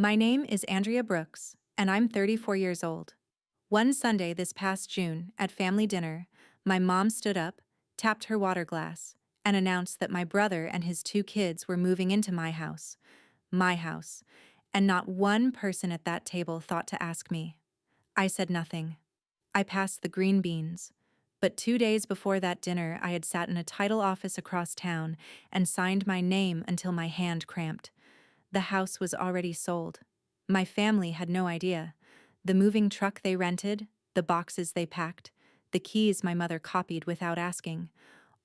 My name is Andrea Brooks, and I'm 34 years old. One Sunday this past June, at family dinner, my mom stood up, tapped her water glass, and announced that my brother and his two kids were moving into my house, and not one person at that table thought to ask me. I said nothing. I passed the green beans. But 2 days before that dinner, I had sat in a title office across town and signed my name until my hand cramped. The house was already sold. My family had no idea. The moving truck they rented, the boxes they packed, the keys my mother copied without asking,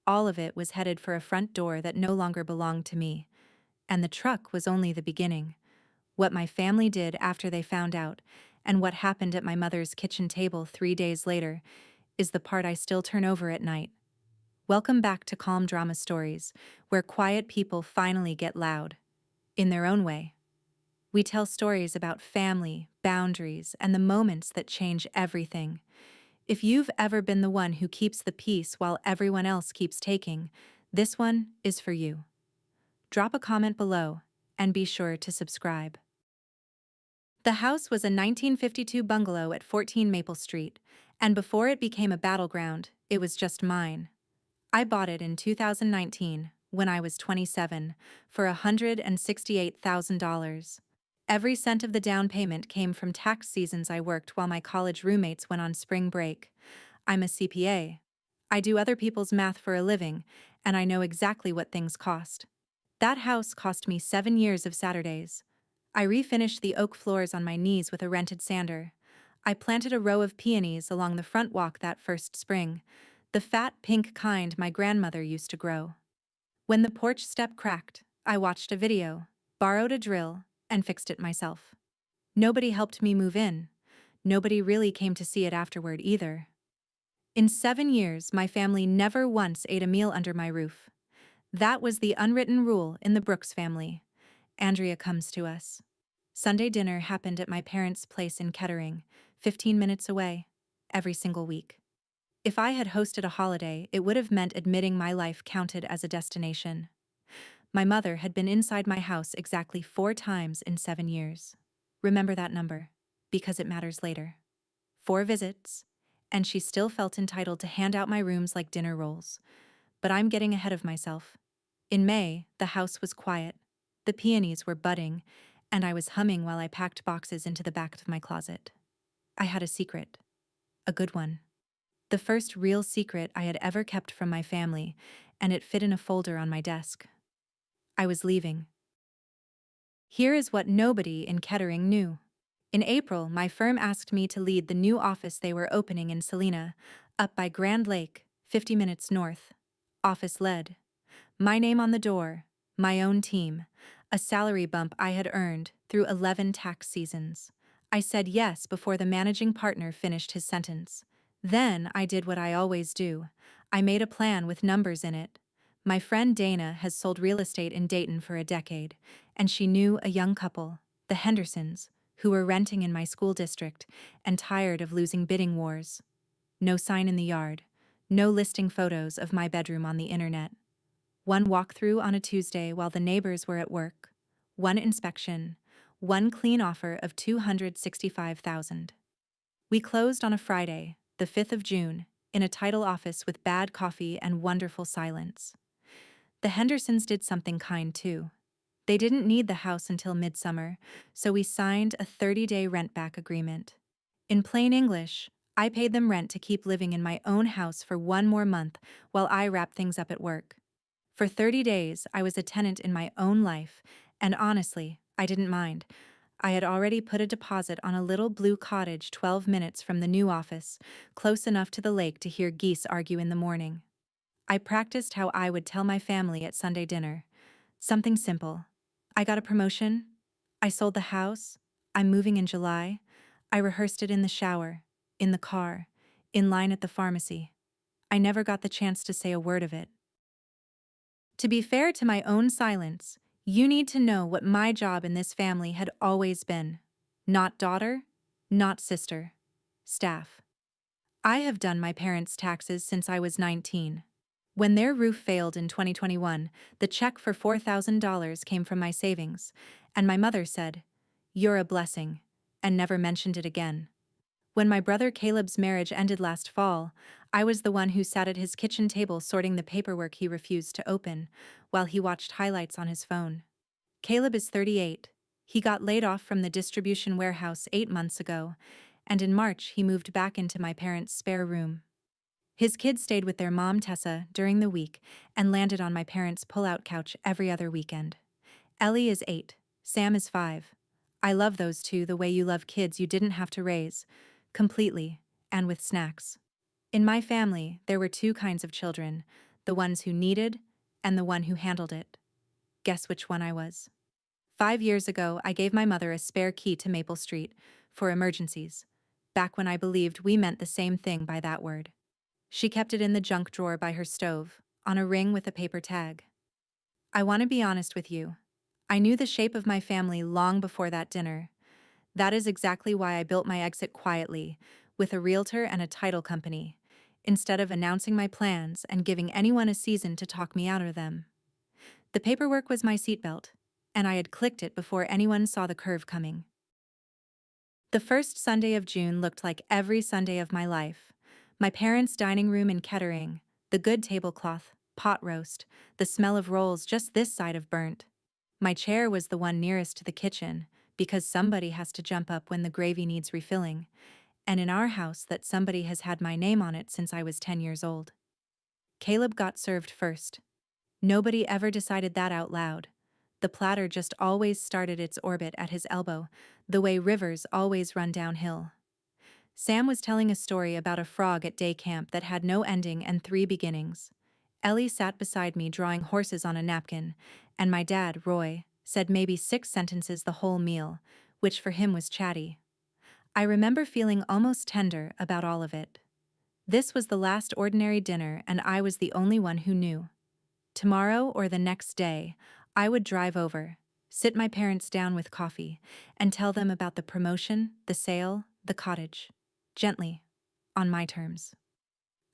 all of it was headed for a front door that no longer belonged to me. And the truck was only the beginning. What my family did after they found out, and what happened at my mother's kitchen table 3 days later, is the part I still turn over at night. Welcome back to Calm Drama Stories, where quiet people finally get loud. In their own way. We tell stories about family, boundaries, and the moments that change everything. If you've ever been the one who keeps the peace while everyone else keeps taking, this one is for you. Drop a comment below, and be sure to subscribe. The house was a 1952 bungalow at 14 Maple Street, and before it became a battleground, it was just mine. I bought it in 2019, when I was 27, for $168,000. Every cent of the down payment came from tax seasons I worked while my college roommates went on spring break. I'm a CPA. I do other people's math for a living, and I know exactly what things cost. That house cost me 7 years of Saturdays. I refinished the oak floors on my knees with a rented sander. I planted a row of peonies along the front walk that first spring, the fat pink kind my grandmother used to grow. When the porch step cracked, I watched a video, borrowed a drill, and fixed it myself. Nobody helped me move in. Nobody really came to see it afterward either. In 7 years, my family never once ate a meal under my roof. That was the unwritten rule in the Brooks family. Andrea comes to us. Sunday dinner happened at my parents' place in Kettering, 15 minutes away, every single week. If I had hosted a holiday, it would have meant admitting my life counted as a destination. My mother had been inside my house exactly 4 times in 7 years. Remember that number, because it matters later. 4 visits, and she still felt entitled to hand out my rooms like dinner rolls. But I'm getting ahead of myself. In May, the house was quiet. The peonies were budding, and I was humming while I packed boxes into the back of my closet. I had a secret. A good one. The first real secret I had ever kept from my family, and it fit in a folder on my desk. I was leaving. Here is what nobody in Kettering knew. In April, my firm asked me to lead the new office they were opening in Salina, up by Grand Lake, 50 minutes north. Office led. My name on the door, my own team, a salary bump I had earned through 11 tax seasons. I said yes before the managing partner finished his sentence. Then I did what I always do. I made a plan with numbers in it. My friend Dana has sold real estate in Dayton for a decade, and she knew a young couple, the Hendersons, who were renting in my school district and tired of losing bidding wars. No sign in the yard, no listing photos of my bedroom on the internet. One walkthrough on a Tuesday while the neighbors were at work. One inspection. One clean offer of $265,000. We closed on a Friday, the 5th of June, in a title office with bad coffee and wonderful silence. The Hendersons did something kind too. They didn't need the house until midsummer, so we signed a 30-day rent-back agreement. In plain English, I paid them rent to keep living in my own house for 1 more month while I wrapped things up at work. For 30 days, I was a tenant in my own life, and honestly, I didn't mind. I had already put a deposit on a little blue cottage 12 minutes from the new office, close enough to the lake to hear geese argue in the morning. I practiced how I would tell my family at Sunday dinner. Something simple. I got a promotion. I sold the house. I'm moving in July. I rehearsed it in the shower, in the car, in line at the pharmacy. I never got the chance to say a word of it. To be fair to my own silence, you need to know what my job in this family had always been. Not daughter, not sister. Staff. I have done my parents' taxes since I was 19. When their roof failed in 2021, the check for $4,000 came from my savings, and my mother said, "You're a blessing," and never mentioned it again. When my brother Caleb's marriage ended last fall, I was the one who sat at his kitchen table sorting the paperwork he refused to open, while he watched highlights on his phone. Caleb is 38. He got laid off from the distribution warehouse 8 months ago, and in March he moved back into my parents' spare room. His kids stayed with their mom Tessa during the week and landed on my parents' pull-out couch every other weekend. Ellie is 8. Sam is 5. I love those two the way you love kids you didn't have to raise. Completely. And with snacks. In my family, there were two kinds of children, the ones who needed and the one who handled it. Guess which one I was? 5 years ago, I gave my mother a spare key to Maple Street for emergencies, back when I believed we meant the same thing by that word. She kept it in the junk drawer by her stove, on a ring with a paper tag. I want to be honest with you. I knew the shape of my family long before that dinner. That is exactly why I built my exit quietly, with a realtor and a title company, instead of announcing my plans and giving anyone a season to talk me out of them. The paperwork was my seatbelt, and I had clicked it before anyone saw the curve coming. The first Sunday of June looked like every Sunday of my life. My parents' dining room in Kettering, the good tablecloth, pot roast, the smell of rolls just this side of burnt. My chair was the one nearest to the kitchen, because somebody has to jump up when the gravy needs refilling, and in our house that somebody has had my name on it since I was 10 years old. Caleb got served first. Nobody ever decided that out loud. The platter just always started its orbit at his elbow, the way rivers always run downhill. Sam was telling a story about a frog at day camp that had no ending and 3 beginnings. Ellie sat beside me drawing horses on a napkin, and my dad, Roy, said maybe 6 sentences the whole meal, which for him was chatty. I remember feeling almost tender about all of it. This was the last ordinary dinner, and I was the only one who knew. Tomorrow or the next day, I would drive over, sit my parents down with coffee, and tell them about the promotion, the sale, the cottage. Gently. On my terms.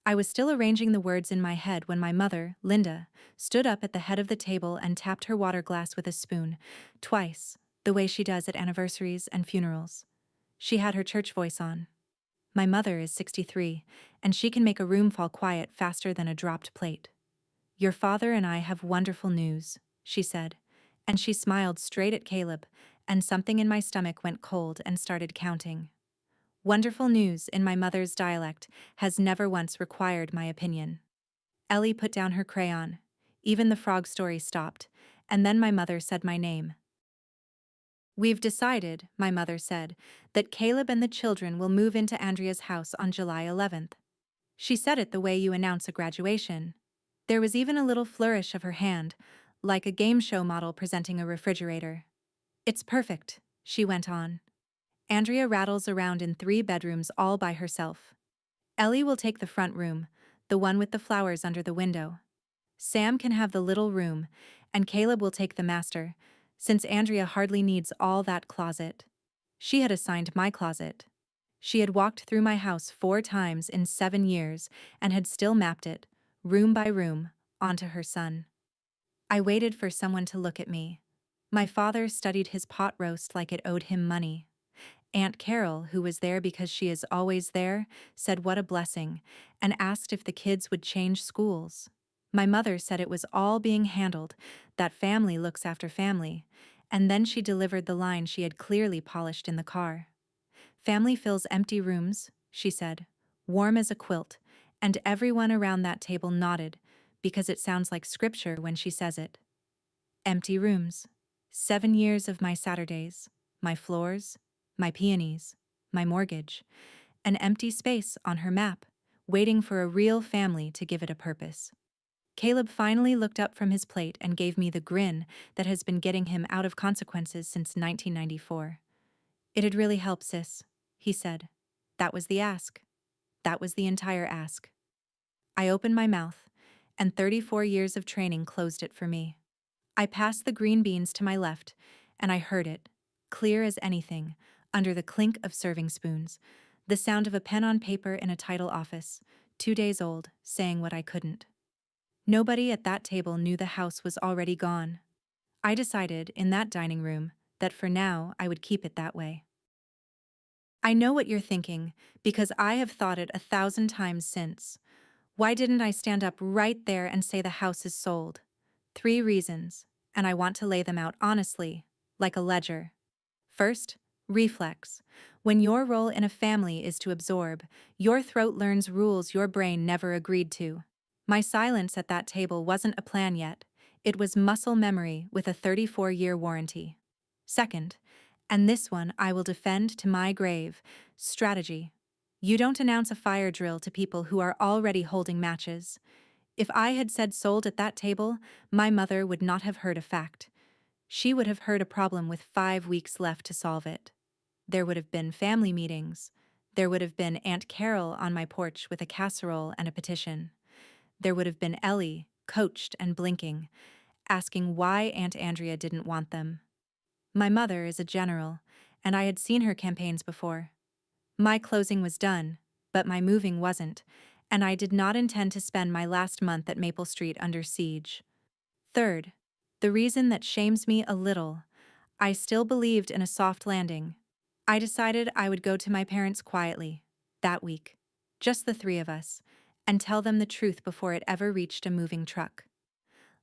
I was still arranging the words in my head when my mother, Linda, stood up at the head of the table and tapped her water glass with a spoon, twice, the way she does at anniversaries and funerals. She had her church voice on. My mother is 63, and she can make a room fall quiet faster than a dropped plate. "Your father and I have wonderful news," she said, and she smiled straight at Caleb, and something in my stomach went cold and started counting. Wonderful news in my mother's dialect has never once required my opinion. Ellie put down her crayon. Even the frog story stopped, and then my mother said my name. "We've decided," my mother said, "that Caleb and the children will move into Andrea's house on July 11th. She said it the way you announce a graduation. There was even a little flourish of her hand, like a game show model presenting a refrigerator. It's perfect," she went on. "Andrea rattles around in 3 bedrooms all by herself. Ellie will take the front room, the one with the flowers under the window. Sam can have the little room, and Caleb will take the master, since Andrea hardly needs all that closet." She had assigned my closet. She had walked through my house 4 times in 7 years and had still mapped it, room by room, onto her son. I waited for someone to look at me. My father studied his pot roast like it owed him money. Aunt Carol, who was there because she is always there, said what a blessing, and asked if the kids would change schools. My mother said it was all being handled, that family looks after family, and then she delivered the line she had clearly polished in the car. "Family fills empty rooms," she said, warm as a quilt, and everyone around that table nodded, because it sounds like scripture when she says it. Empty rooms. 7 years of my Saturdays, my floors, my peonies, my mortgage, an empty space on her map, waiting for a real family to give it a purpose. Caleb finally looked up from his plate and gave me the grin that has been getting him out of consequences since 1994. "It'd really help, sis," he said. That was the ask. That was the entire ask. I opened my mouth, and 34 years of training closed it for me. I passed the green beans to my left, and I heard it, clear as anything, under the clink of serving spoons, the sound of a pen on paper in a title office, 2 days old, saying what I couldn't. Nobody at that table knew the house was already gone. I decided, in that dining room, that for now I would keep it that way. I know what you're thinking, because I have thought it 1,000 times since. Why didn't I stand up right there and say the house is sold? 3 reasons, and I want to lay them out honestly, like a ledger. First, reflex. When your role in a family is to absorb, your throat learns rules your brain never agreed to. My silence at that table wasn't a plan yet, it was muscle memory with a 34-year warranty. Second, and this one I will defend to my grave, strategy. You don't announce a fire drill to people who are already holding matches. If I had said sold at that table, my mother would not have heard a fact. She would have heard a problem with 5 weeks left to solve it. There would have been family meetings. There would have been Aunt Carol on my porch with a casserole and a petition. There would have been Ellie, coached and blinking, asking why Aunt Andrea didn't want them. My mother is a general, and I had seen her campaigns before. My closing was done, but my moving wasn't, and I did not intend to spend my last month at Maple Street under siege. Third, the reason that shames me a little, I still believed in a soft landing. I decided I would go to my parents quietly, that week, just the 3 of us, and tell them the truth before it ever reached a moving truck.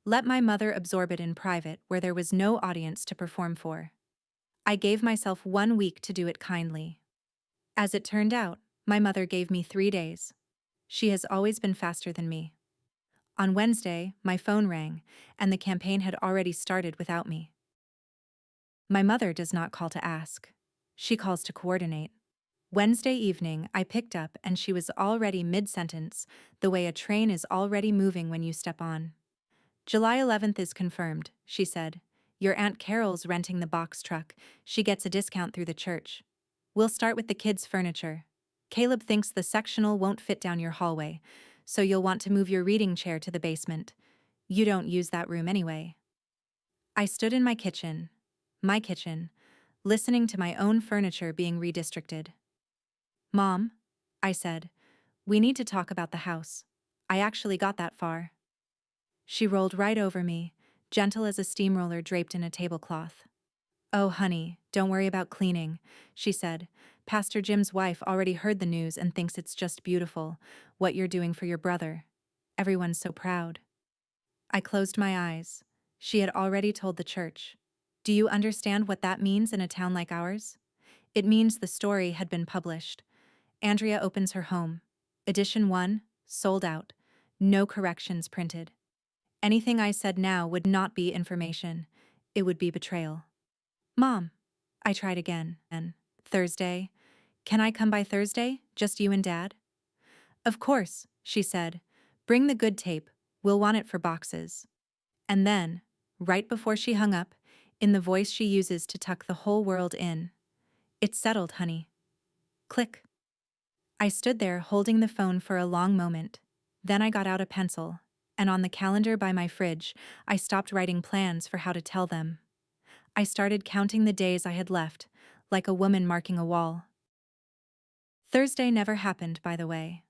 Let my mother absorb it in private where there was no audience to perform for. I gave myself 1 week to do it kindly. As it turned out, my mother gave me 3 days. She has always been faster than me. On Wednesday, my phone rang, and the campaign had already started without me. My mother does not call to ask. She calls to coordinate. Wednesday evening, I picked up and she was already mid-sentence, the way a train is already moving when you step on. July 11th is confirmed, she said. Your Aunt Carol's renting the box truck. She gets a discount through the church. We'll start with the kids' furniture. Caleb thinks the sectional won't fit down your hallway, so you'll want to move your reading chair to the basement. You don't use that room anyway. I stood in my kitchen, listening to my own furniture being redistricted. Mom, I said, we need to talk about the house. I actually got that far. She rolled right over me, gentle as a steamroller draped in a tablecloth. Oh, honey, don't worry about cleaning, she said. Pastor Jim's wife already heard the news and thinks it's just beautiful, what you're doing for your brother. Everyone's so proud. I closed my eyes. She had already told the church. Do you understand what that means in a town like ours? It means the story had been published. Andrea opens her home. Edition 1, sold out. No corrections printed. Anything I said now would not be information. It would be betrayal. Mom, I tried again. And Thursday? Can I come by Thursday? Just you and Dad? Of course, she said. Bring the good tape. We'll want it for boxes. And then, right before she hung up, in the voice she uses to tuck the whole world in. It's settled, honey. Click. I stood there holding the phone for a long moment. Then I got out a pencil, and on the calendar by my fridge, I stopped writing plans for how to tell them. I started counting the days I had left, like a woman marking a wall. Thursday never happened, by the way.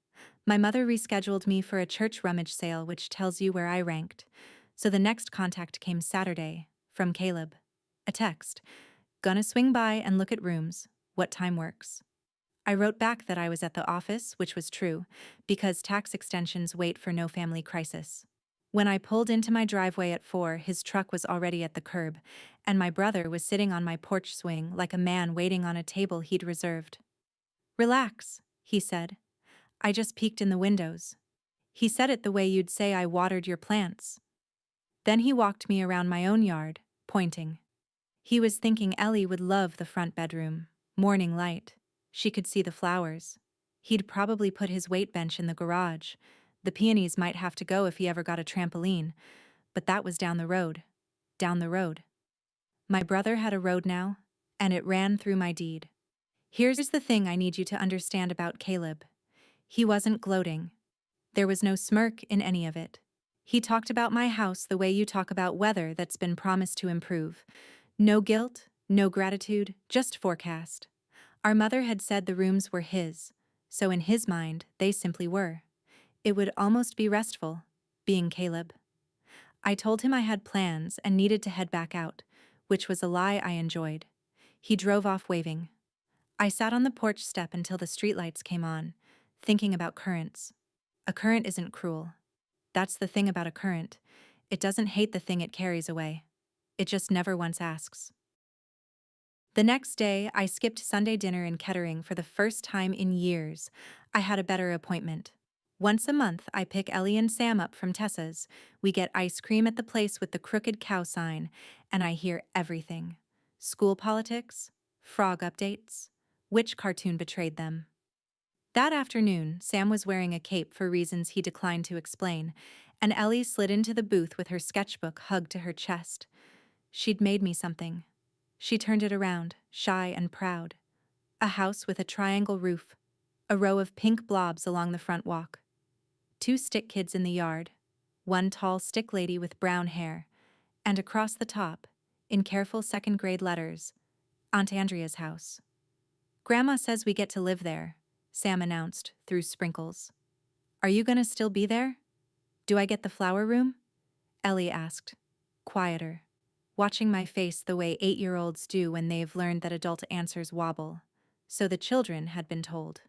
My mother rescheduled me for a church rummage sale which tells you where I ranked, so the next contact came Saturday, from Caleb. A text. Gonna swing by and look at rooms. What time works? I wrote back that I was at the office, which was true, because tax extensions wait for no family crisis. When I pulled into my driveway at 4, his truck was already at the curb, and my brother was sitting on my porch swing like a man waiting on a table he'd reserved. Relax, he said. I just peeked in the windows. He said it the way you'd say I watered your plants. Then he walked me around my own yard, pointing. He was thinking Ellie would love the front bedroom. Morning light. She could see the flowers. He'd probably put his weight bench in the garage. The peonies might have to go if he ever got a trampoline, but that was down the road. Down the road. My brother had a road now, and it ran through my deed. Here's the thing I need you to understand about Caleb. He wasn't gloating. There was no smirk in any of it. He talked about my house the way you talk about weather that's been promised to improve. No guilt, no gratitude, just forecast. Our mother had said the rooms were his, so in his mind, they simply were. It would almost be restful, being Caleb. I told him I had plans and needed to head back out, which was a lie I enjoyed. He drove off waving. I sat on the porch step until the streetlights came on, thinking about currents. A current isn't cruel. That's the thing about a current. It doesn't hate the thing it carries away. It just never once asks. The next day, I skipped Sunday dinner in Kettering for the first time in years. I had a better appointment. Once a month, I pick Ellie and Sam up from Tessa's. We get ice cream at the place with the crooked cow sign, and I hear everything. School politics, frog updates, which cartoon betrayed them. That afternoon, Sam was wearing a cape for reasons he declined to explain, and Ellie slid into the booth with her sketchbook hugged to her chest. She'd made me something. She turned it around, shy and proud. A house with a triangle roof, a row of pink blobs along the front walk. 2 stick kids in the yard, 1 tall stick lady with brown hair, and across the top, in careful second-grade letters, Aunt Andrea's house. Grandma says we get to live there, Sam announced through sprinkles. Are you gonna still be there? Do I get the flower room? Ellie asked, quieter, watching my face the way 8-year-olds do when they've learned that adult answers wobble. So the children had been told.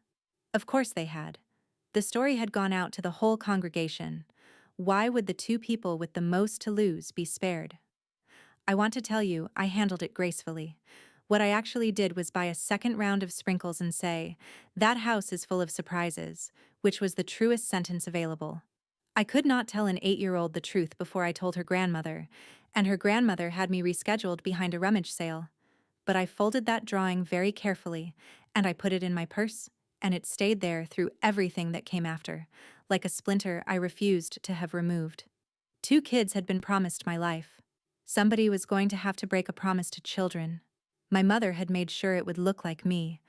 Of course they had. The story had gone out to the whole congregation. Why would the 2 people with the most to lose be spared? I want to tell you, I handled it gracefully. What I actually did was buy a second round of sprinkles and say, "That house is full of surprises," which was the truest sentence available. I could not tell an 8-year-old the truth before I told her grandmother, and her grandmother had me rescheduled behind a rummage sale. But I folded that drawing very carefully, and I put it in my purse, and it stayed there through everything that came after, like a splinter I refused to have removed. 2 kids had been promised my life. Somebody was going to have to break a promise to children. My mother had made sure it would look like me.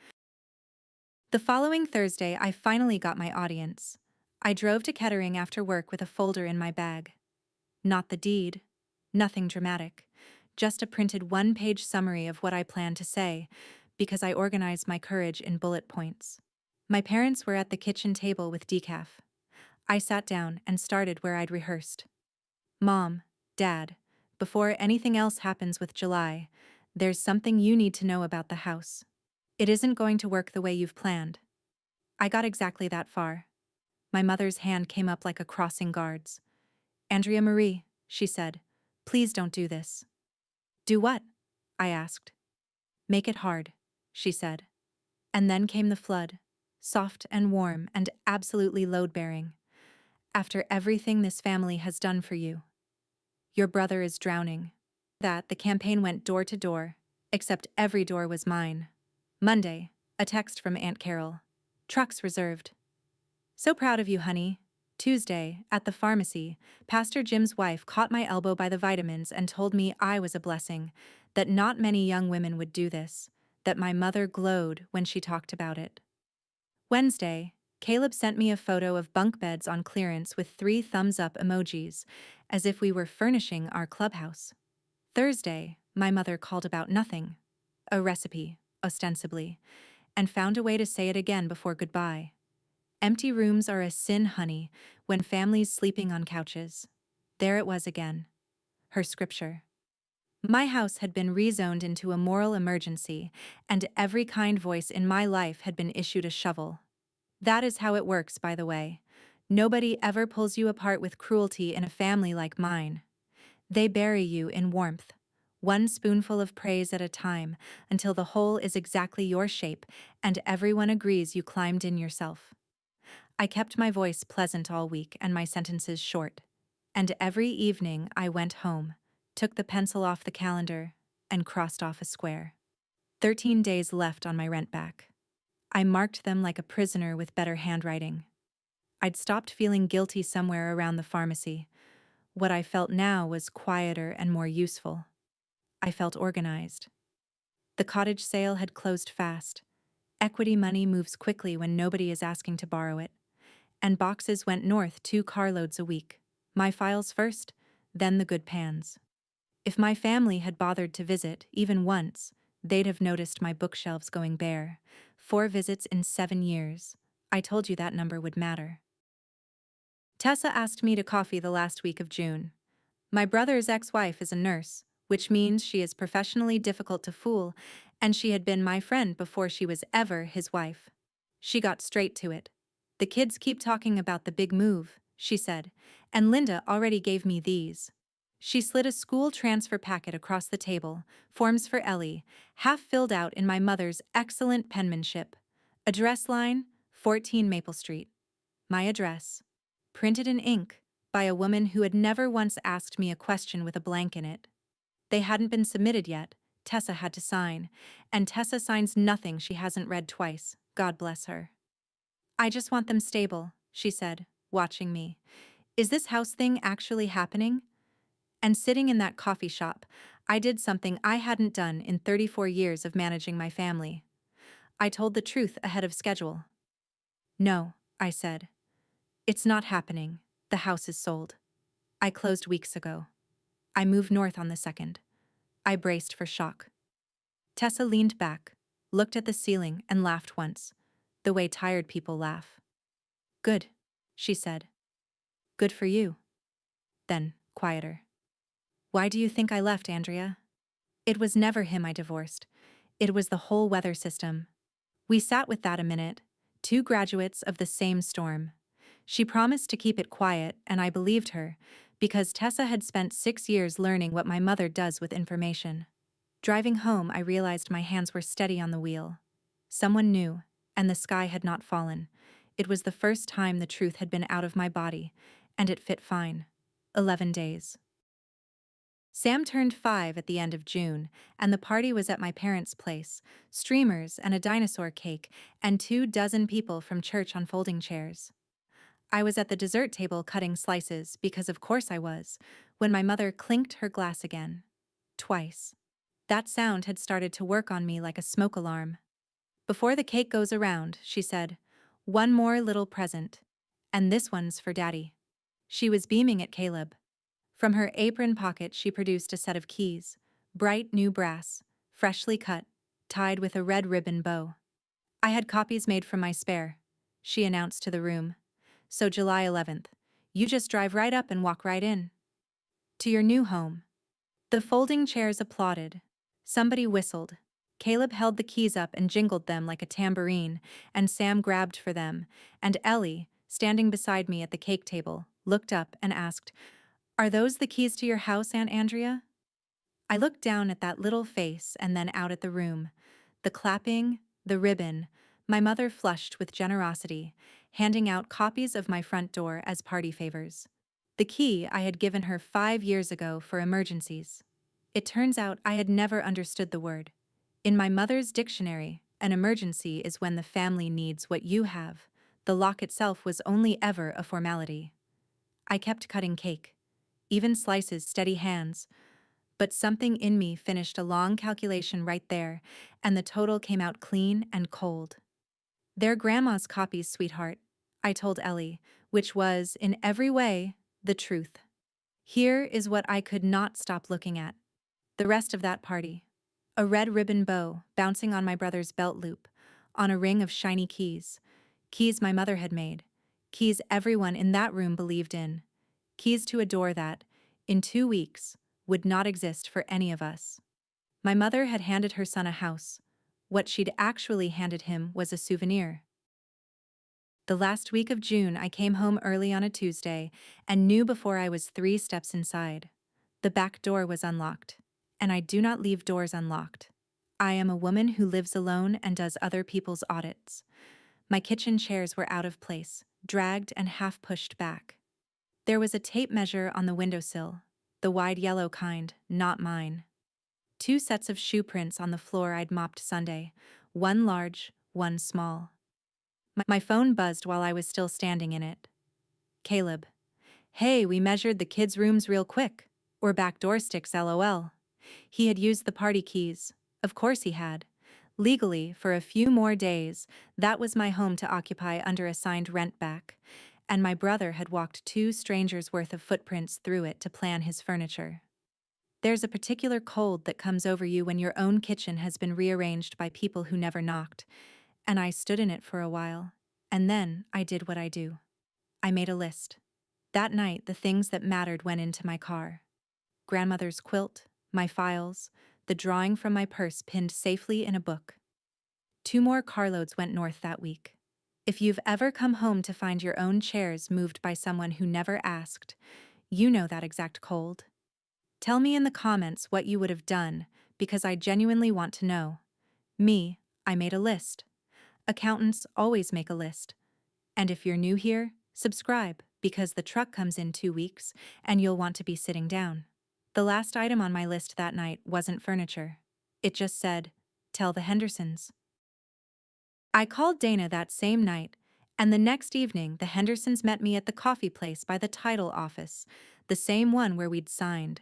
The following Thursday, I finally got my audience. I drove to Kettering after work with a folder in my bag. Not the deed. Nothing dramatic. Just a printed 1-page summary of what I planned to say, because I organized my courage in bullet points. My parents were at the kitchen table with decaf. I sat down and started where I'd rehearsed. Mom, Dad, before anything else happens with July, there's something you need to know about the house. It isn't going to work the way you've planned. I got exactly that far. My mother's hand came up like a crossing guard's. Andrea Marie, she said, please don't do this. Do what? I asked. Make it hard, she said. And then came the flood, soft and warm and absolutely load-bearing. After everything this family has done for you. Your brother is drowning. That the campaign went door to door, except every door was mine. Monday, a text from Aunt Carol. Trucks reserved. So proud of you, honey. Tuesday, at the pharmacy, Pastor Jim's wife caught my elbow by the vitamins and told me I was a blessing, that not many young women would do this, that my mother glowed when she talked about it. Wednesday, Caleb sent me a photo of bunk beds on clearance with 3 thumbs-up emojis, as if we were furnishing our clubhouse. Thursday, my mother called about nothing. A recipe, ostensibly, and found a way to say it again before goodbye. Empty rooms are a sin, honey, when families sleeping on couches. There it was again. Her scripture. My house had been rezoned into a moral emergency, and every kind voice in my life had been issued a shovel. That is how it works, by the way. Nobody ever pulls you apart with cruelty in a family like mine. They bury you in warmth, 1 spoonful of praise at a time, until the whole is exactly your shape and everyone agrees you climbed in yourself. I kept my voice pleasant all week and my sentences short. And every evening I went home, took the pencil off the calendar, and crossed off a square. 13 days left on my rent back. I marked them like a prisoner with better handwriting. I'd stopped feeling guilty somewhere around the pharmacy. What I felt now was quieter and more useful. I felt organized. The cottage sale had closed fast. Equity money moves quickly when nobody is asking to borrow it. And boxes went north 2 carloads a week. My files first, then the good pans. If my family had bothered to visit, even once, they'd have noticed my bookshelves going bare. 4 visits in 7 years. I told you that number would matter. Tessa asked me to coffee the last week of June. My brother's ex-wife is a nurse, which means she is professionally difficult to fool, and she had been my friend before she was ever his wife. She got straight to it. The kids keep talking about the big move, she said, and Linda already gave me these. She slid a school transfer packet across the table, forms for Ellie, half filled out in my mother's excellent penmanship. Address line, 14 Maple Street. My address. Printed in ink, by a woman who had never once asked me a question with a blank in it. They hadn't been submitted yet. Tessa had to sign, and Tessa signs nothing she hasn't read twice, God bless her. I just want them stable, she said, watching me. Is this house thing actually happening? And sitting in that coffee shop, I did something I hadn't done in 34 years of managing my family. I told the truth ahead of schedule. No, I said. It's not happening. The house is sold. I closed weeks ago. I moved north on the 2nd. I braced for shock. Tessa leaned back, looked at the ceiling, and laughed once, the way tired people laugh. Good, she said. Good for you. Then, quieter. Why do you think I left, Andrea? It was never him I divorced. It was the whole weather system. We sat with that a minute, two graduates of the same storm. She promised to keep it quiet, and I believed her, because Tessa had spent 6 years learning what my mother does with information. Driving home, I realized my hands were steady on the wheel. Someone knew, and the sky had not fallen. It was the first time the truth had been out of my body, and it fit fine. 11 days. Sam turned 5 at the end of June, and the party was at my parents' place, streamers and a dinosaur cake, and 24 people from church on folding chairs. I was at the dessert table cutting slices, because of course I was, when my mother clinked her glass again. Twice. That sound had started to work on me like a smoke alarm. Before the cake goes around, she said, one more little present. And this one's for Daddy. She was beaming at Caleb. From her apron pocket she produced a set of keys, bright new brass, freshly cut, tied with a red ribbon bow. I had copies made from my spare, she announced to the room. So July 11th, you just drive right up and walk right in. To your new home. The folding chairs applauded. Somebody whistled. Caleb held the keys up and jingled them like a tambourine, and Sam grabbed for them, and Ellie, standing beside me at the cake table, looked up and asked, Are those the keys to your house, Aunt Andrea? I looked down at that little face and then out at the room. The clapping, the ribbon, my mother flushed with generosity, handing out copies of my front door as party favors. The key I had given her 5 years ago for emergencies. It turns out I had never understood the word. In my mother's dictionary, an emergency is when the family needs what you have. The lock itself was only ever a formality. I kept cutting cake. Even slices, steady hands. But something in me finished a long calculation right there, and the total came out clean and cold. They're Grandma's copies, sweetheart, I told Ellie, which was, in every way, the truth. Here is what I could not stop looking at. The rest of that party. A red ribbon bow bouncing on my brother's belt loop, on a ring of shiny keys. Keys my mother had made. Keys everyone in that room believed in. Keys to a door that, in 2 weeks, would not exist for any of us. My mother had handed her son a house. What she'd actually handed him was a souvenir. The last week of June I came home early on a Tuesday and knew before I was 3 steps inside. The back door was unlocked. And I do not leave doors unlocked. I am a woman who lives alone and does other people's audits. My kitchen chairs were out of place, dragged and half pushed back. There was a tape measure on the windowsill, the wide yellow kind, not mine. 2 sets of shoe prints on the floor I'd mopped Sunday, one large, one small. My phone buzzed while I was still standing in it. Caleb. Hey, we measured the kids' rooms real quick. Or backdoor sticks, LOL. He had used the party keys. Of course he had. Legally, for a few more days, that was my home to occupy under a signed rent back, and my brother had walked 2 strangers' worth of footprints through it to plan his furniture. There's a particular cold that comes over you when your own kitchen has been rearranged by people who never knocked, and I stood in it for a while, and then I did what I do. I made a list. That night, the things that mattered went into my car. Grandmother's quilt, my files, the drawing from my purse pinned safely in a book. 2 more carloads went north that week. If you've ever come home to find your own chairs moved by someone who never asked, you know that exact cold. Tell me in the comments what you would have done, because I genuinely want to know. Me, I made a list. Accountants always make a list. And if you're new here, subscribe, because the truck comes in 2 weeks, and you'll want to be sitting down. The last item on my list that night wasn't furniture. It just said, "Tell the Hendersons." I called Dana that same night, and the next evening the Hendersons met me at the coffee place by the title office, the same one where we'd signed.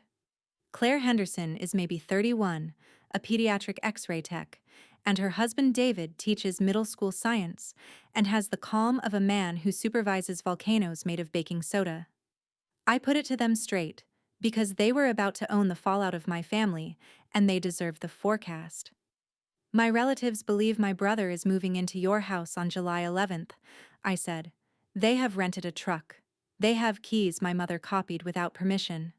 Claire Henderson is maybe 31, a pediatric X-ray tech, and her husband David teaches middle school science and has the calm of a man who supervises volcanoes made of baking soda. I put it to them straight, because they were about to own the fallout of my family, and they deserve the forecast. My relatives believe my brother is moving into your house on July 11th, I said. They have rented a truck. They have keys my mother copied without permission.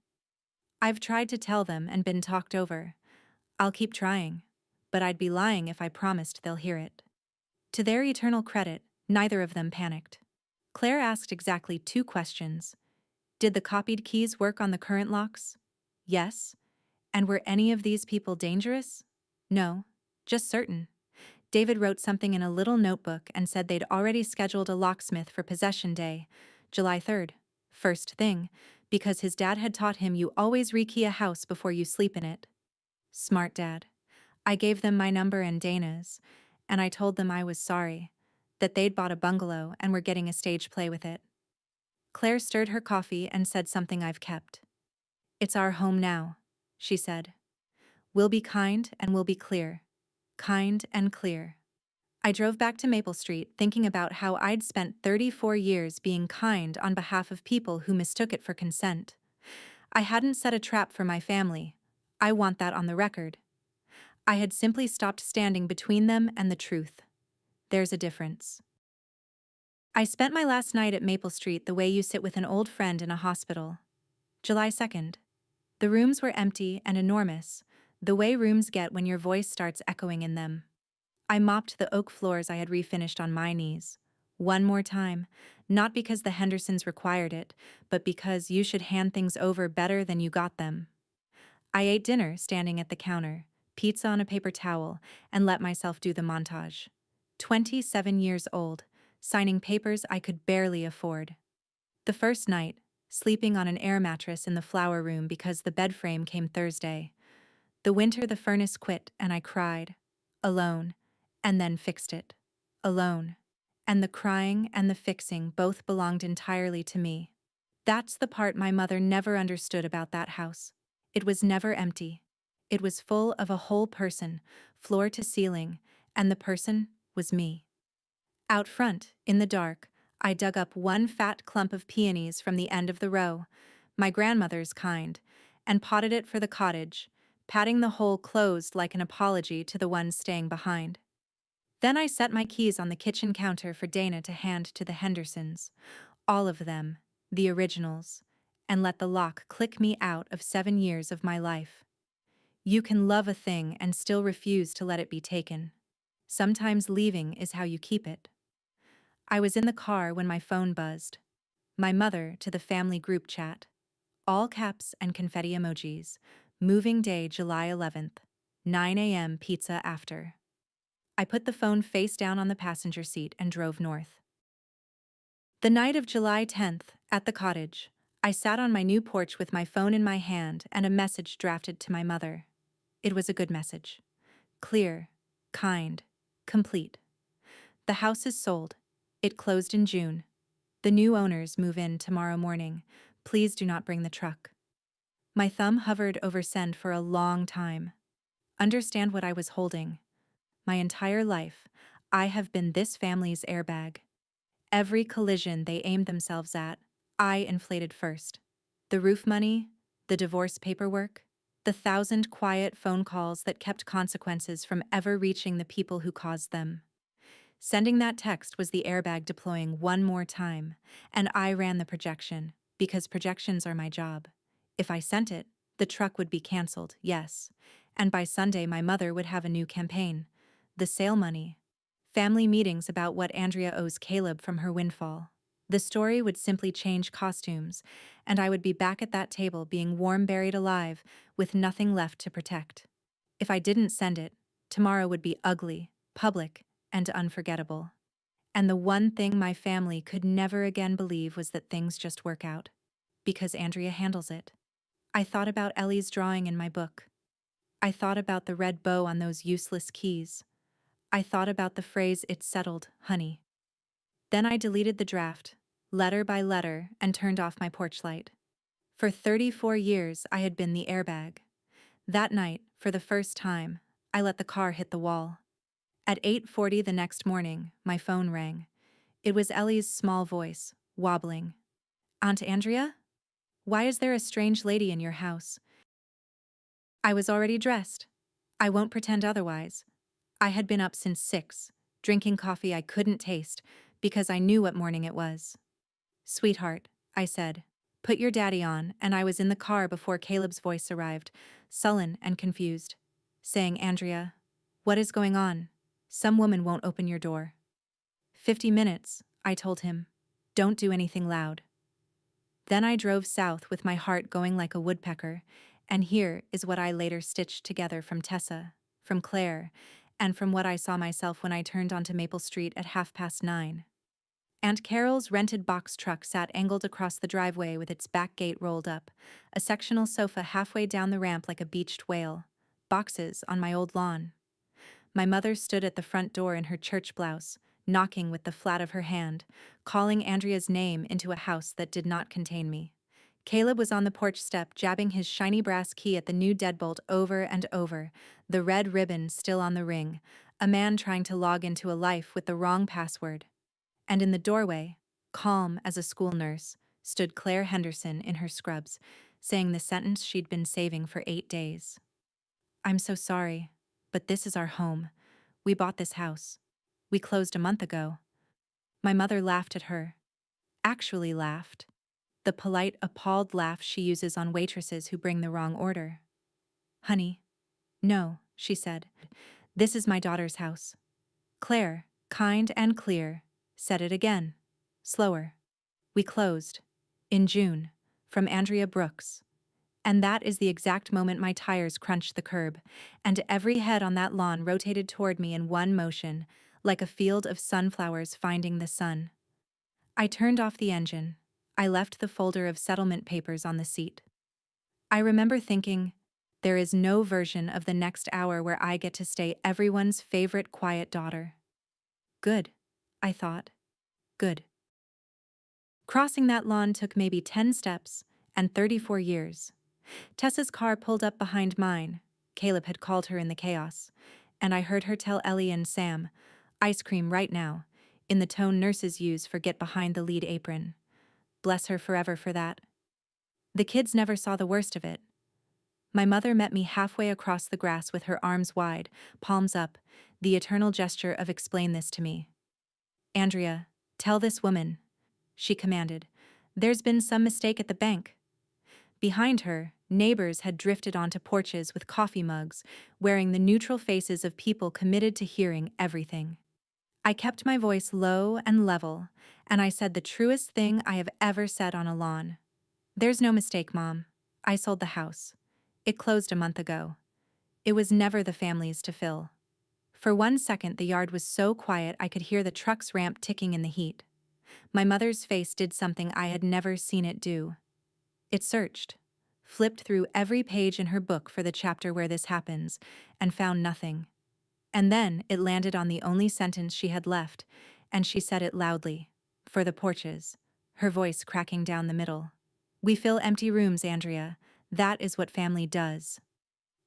I've tried to tell them and been talked over. I'll keep trying, but I'd be lying if I promised they'll hear it. To their eternal credit, neither of them panicked. Claire asked exactly 2 questions. Did the copied keys work on the current locks? Yes. And were any of these people dangerous? No. Just certain. David wrote something in a little notebook and said they'd already scheduled a locksmith for possession day, July 3rd. First thing, because his dad had taught him you always rekey a house before you sleep in it. Smart dad. I gave them my number and Dana's, and I told them I was sorry, that they'd bought a bungalow and were getting a stage play with it. Claire stirred her coffee and said something I've kept. It's our home now, she said. We'll be kind and we'll be clear. Kind and clear. I drove back to Maple Street thinking about how I'd spent 34 years being kind on behalf of people who mistook it for consent. I hadn't set a trap for my family. I want that on the record. I had simply stopped standing between them and the truth. There's a difference. I spent my last night at Maple Street the way you sit with an old friend in a hospital. July 2nd. The rooms were empty and enormous, the way rooms get when your voice starts echoing in them. I mopped the oak floors I had refinished on my knees. One more time, not because the Hendersons required it, but because you should hand things over better than you got them. I ate dinner standing at the counter, pizza on a paper towel, and let myself do the montage. 27 years old, signing papers I could barely afford. The first night, sleeping on an air mattress in the flower room because the bed frame came Thursday. The winter the furnace quit and I cried. Alone. And then fixed it. Alone. And the crying and the fixing both belonged entirely to me. That's the part my mother never understood about that house. It was never empty. It was full of a whole person, floor to ceiling, and the person was me. Out front, in the dark, I dug up one fat clump of peonies from the end of the row, my grandmother's kind, and potted it for the cottage, patting the hole closed like an apology to the ones staying behind. Then I set my keys on the kitchen counter for Dana to hand to the Hendersons, all of them, the originals, and let the lock click me out of 7 years of my life. You can love a thing and still refuse to let it be taken. Sometimes leaving is how you keep it. I was in the car when my phone buzzed. My mother to the family group chat. All caps and confetti emojis. Moving day July 11th. 9 a.m. pizza after. I put the phone face down on the passenger seat and drove north. The night of July 10th, at the cottage, I sat on my new porch with my phone in my hand and a message drafted to my mother. It was a good message. Clear, kind, complete. The house is sold. It closed in June. The new owners move in tomorrow morning. Please do not bring the truck. My thumb hovered over send for a long time. Understand what I was holding. My entire life, I have been this family's airbag. Every collision they aimed themselves at, I inflated first. The roof money, the divorce paperwork, the 1,000 quiet phone calls that kept consequences from ever reaching the people who caused them. Sending that text was the airbag deploying one more time, and I ran the projection, because projections are my job. If I sent it, The truck would be cancelled, yes. And by Sunday my mother would have a new campaign. The sale money. Family meetings about what Andrea owes Caleb from her windfall. The story would simply change costumes, and I would be back at that table being warm buried alive, with nothing left to protect. If I didn't send it, tomorrow would be ugly, public, and unforgettable. And the one thing my family could never again believe was that things just work out. Because Andrea handles it. I thought about Ellie's drawing in my book. I thought about the red bow on those useless keys. I thought about the phrase "it's settled, honey." Then I deleted the draft, letter by letter, and turned off my porch light. For 34 years I had been the airbag. That night, for the first time, I let the car hit the wall. At 8:40 the next morning, my phone rang. It was Ellie's small voice, wobbling. "Aunt Andrea? Why is there a strange lady in your house?" I was already dressed. I won't pretend otherwise. I had been up since 6, drinking coffee I couldn't taste, because I knew what morning it was. "Sweetheart," I said, "put your daddy on," and I was in the car before Caleb's voice arrived, sullen and confused, saying, "Andrea, what is going on? Some woman won't open your door." 50 minutes, I told him. "Don't do anything loud." Then I drove south with my heart going like a woodpecker, and here is what I later stitched together from Tessa, from Claire, and from what I saw myself when I turned onto Maple Street at 9:30. Aunt Carol's rented box truck sat angled across the driveway with its back gate rolled up, a sectional sofa halfway down the ramp like a beached whale, boxes on my old lawn. My mother stood at the front door in her church blouse, knocking with the flat of her hand, calling Andrea's name into a house that did not contain me. Caleb was on the porch step jabbing his shiny brass key at the new deadbolt over and over, the red ribbon still on the ring, a man trying to log into a life with the wrong password. And in the doorway, calm as a school nurse, stood Claire Henderson in her scrubs, saying the sentence she'd been saving for 8 days. "I'm so sorry, but this is our home. We bought this house. We closed a month ago." My mother laughed at her. Actually laughed. The polite, appalled laugh she uses on waitresses who bring the wrong order. "Honey, no," she said. "This is my daughter's house." Claire, kind and clear, said it again, slower. "We closed. In June. From Andrea Brooks." And that is the exact moment my tires crunched the curb, and every head on that lawn rotated toward me in one motion, like a field of sunflowers finding the sun. I turned off the engine. I left the folder of settlement papers on the seat. I remember thinking, there is no version of the next hour where I get to stay everyone's favorite quiet daughter. Good, I thought. Good. Crossing that lawn took maybe 10 steps, and 34 years. Tessa's car pulled up behind mine. Caleb had called her in the chaos, and I heard her tell Ellie and Sam, "Ice cream right now," in the tone nurses use for "get behind the lead apron." Bless her forever for that. The kids never saw the worst of it. My mother met me halfway across the grass with her arms wide, palms up, the eternal gesture of "explain this to me." "Andrea, tell this woman," she commanded. "There's been some mistake at the bank." Behind her, neighbors had drifted onto porches with coffee mugs, wearing the neutral faces of people committed to hearing everything. I kept my voice low and level, and I said the truest thing I have ever said on a lawn. "There's no mistake, Mom. I sold the house. It closed a month ago. It was never the family's to fill." For 1 second the yard was so quiet I could hear the truck's ramp ticking in the heat. My mother's face did something I had never seen it do. It searched, flipped through every page in her book for the chapter where this happens, and found nothing. And then it landed on the only sentence she had left, and she said it loudly. "For the porches," her voice cracking down the middle. "We fill empty rooms, Andrea. That is what family does."